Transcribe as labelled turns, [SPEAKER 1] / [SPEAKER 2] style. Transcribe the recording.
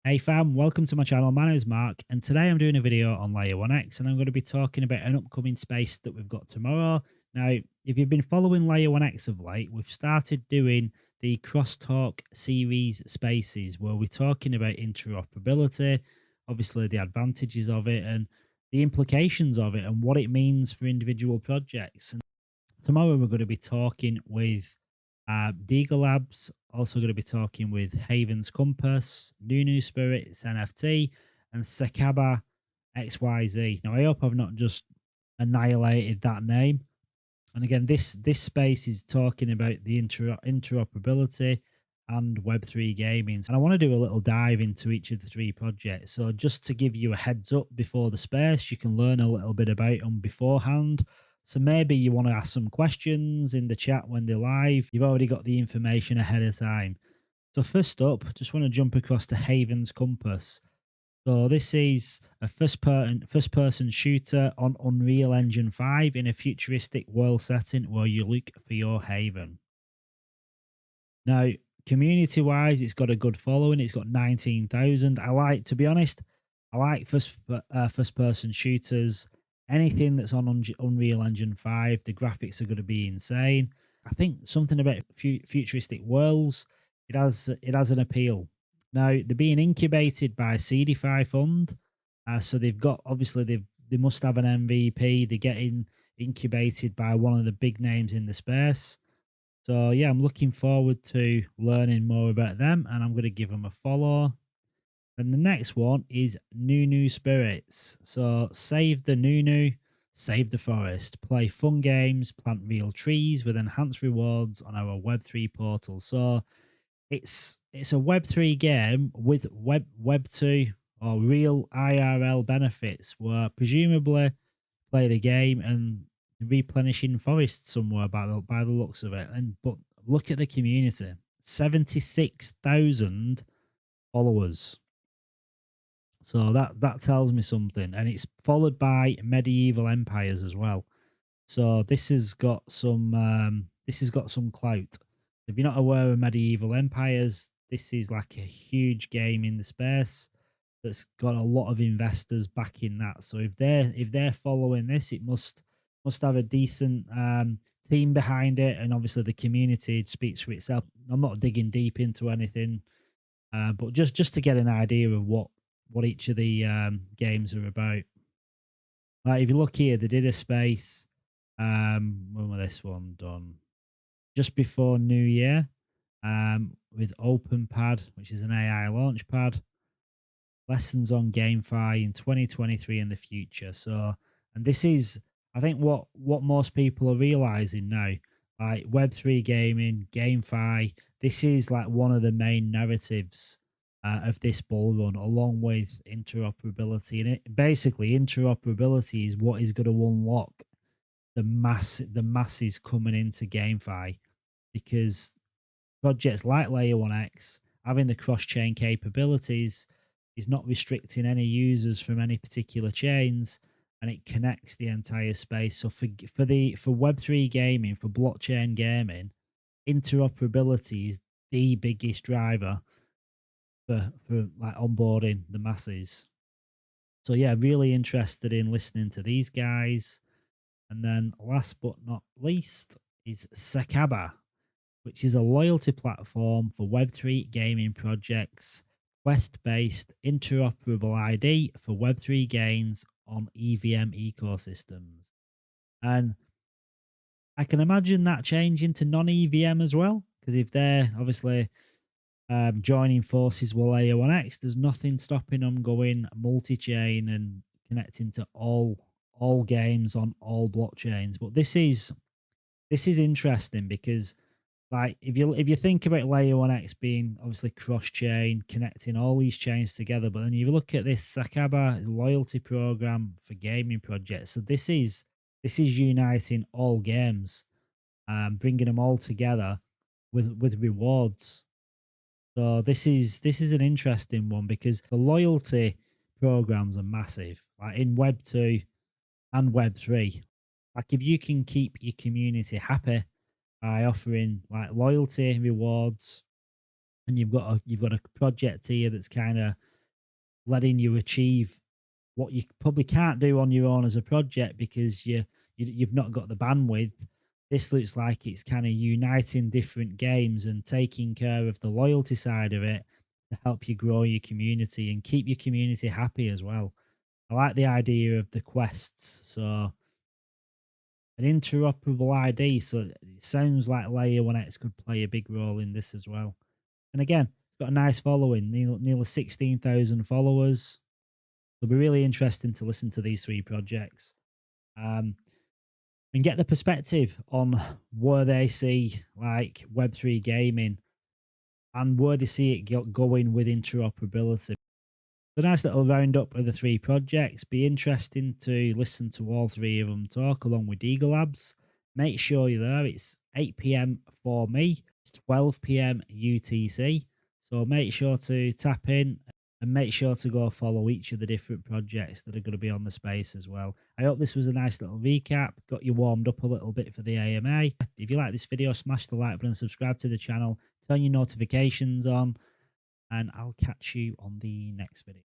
[SPEAKER 1] Hey fam, welcome to my channel. My name is Mark, and today I'm doing a video on Layer 1X, and I'm going to be talking about an upcoming space that we've got tomorrow. Now, if you've been following Layer 1X of late, we've started doing the Crosstalk series spaces where we're talking about interoperability, obviously the advantages of it, and the implications of it, and what it means for individual projects. And tomorrow we're going to be talking with Digalabs, also going to be talking with Haven's Compass, Nunu Spirits NFT, and Sakaba XYZ. Now I hope I've not just annihilated that name. And again, this space is talking about the interoperability and Web3 gaming. And I want to do a little dive into each of the three projects. So just to give you a heads up before the space, you can learn a little bit about them beforehand. So maybe you want to ask some questions in the chat when they're live. You've already got the information ahead of time. So first up, just want to jump across to Haven's Compass. So this is a first person shooter on Unreal Engine 5 in a futuristic world setting where you look for your haven. Now, community wise, it's got a good following. It's got 19,000. To be honest, I like first person shooters. Anything that's on Unreal Engine 5, the graphics are going to be insane. I think something about futuristic worlds, it has an appeal. Now they're being incubated by CD5 Fund, so they've got obviously they must have an MVP. They're getting incubated by one of the big names in the space. So yeah, I'm looking forward to learning more about them, and I'm going to give them a follow. And the next one is Nunu Spirits. So save the Nunu, save the forest, play fun games, plant real trees with enhanced rewards on our Web3 portal. So it's a Web3 game with Web2 or real IRL benefits, where presumably play the game and replenishing forests somewhere by the looks of it. And but look at the community, 76,000 followers. So that tells me something, and it's followed by medieval empires as well. So this has got some clout. If you're not aware of medieval empires, this is like a huge game in the space that's got a lot of investors backing that. So if they're following this, it must have a decent team behind it, and obviously the community speaks for itself. I'm not digging deep into anything, but just to get an idea of what each of the games are about. Like if you look here, they did a space. When was this one done? Just before New Year, with OpenPAD, which is an AI launchpad. Lessons on GameFi in 2023 and the future. So, and this is, I think, what most people are realizing now. Like Web3 gaming, GameFi, this is like one of the main narratives of this bull run, along with interoperability. And it basically interoperability is what is going to unlock the masses coming into GameFi, because projects like Layer 1X having the cross-chain capabilities is not restricting any users from any particular chains, and it connects the entire space. So for Web3 gaming, for blockchain gaming, interoperability is the biggest driver for like onboarding the masses. So yeah, really interested in listening to these guys. And then last but not least is Sakaba, which is a loyalty platform for Web3 gaming projects, Quest based interoperable ID for Web3 gains on EVM ecosystems. And I can imagine that changing to non EVM as well, because if they're obviously joining forces with Layer 1X, there's nothing stopping them going multi chain and connecting to all games on all blockchains. But this is interesting because, like, if you think about Layer 1X being obviously cross chain, connecting all these chains together, but then you look at this Sakaba loyalty program for gaming projects. So this is uniting all games, bringing them all together with rewards. So this is an interesting one because the loyalty programs are massive, like in Web 2 and Web 3. Like if you can keep your community happy by offering like loyalty rewards, and you've got a project here that's kind of letting you achieve what you probably can't do on your own as a project because you've not got the bandwidth. This looks like it's kind of uniting different games and taking care of the loyalty side of it to help you grow your community and keep your community happy as well. I like the idea of the quests. So an interoperable ID. So it sounds like Layer 1X could play a big role in this as well. And again, it's got a nice following, nearly 16,000 followers. It'll be really interesting to listen to these three projects and get the perspective on where they see like Web3 gaming and where they see it going with interoperability. The nice little roundup of the three projects. Be interesting to listen to all three of them talk along with Digalabs. Make sure you're there. It's 8 p.m. for me. It's 12 p.m. UTC. So make sure to tap in and make sure to go follow each of the different projects that are going to be on the space as well. I hope this was a nice little recap. Got you warmed up a little bit for the AMA. If you like this video, smash the like button, subscribe to the channel, turn your notifications on, and I'll catch you on the next video.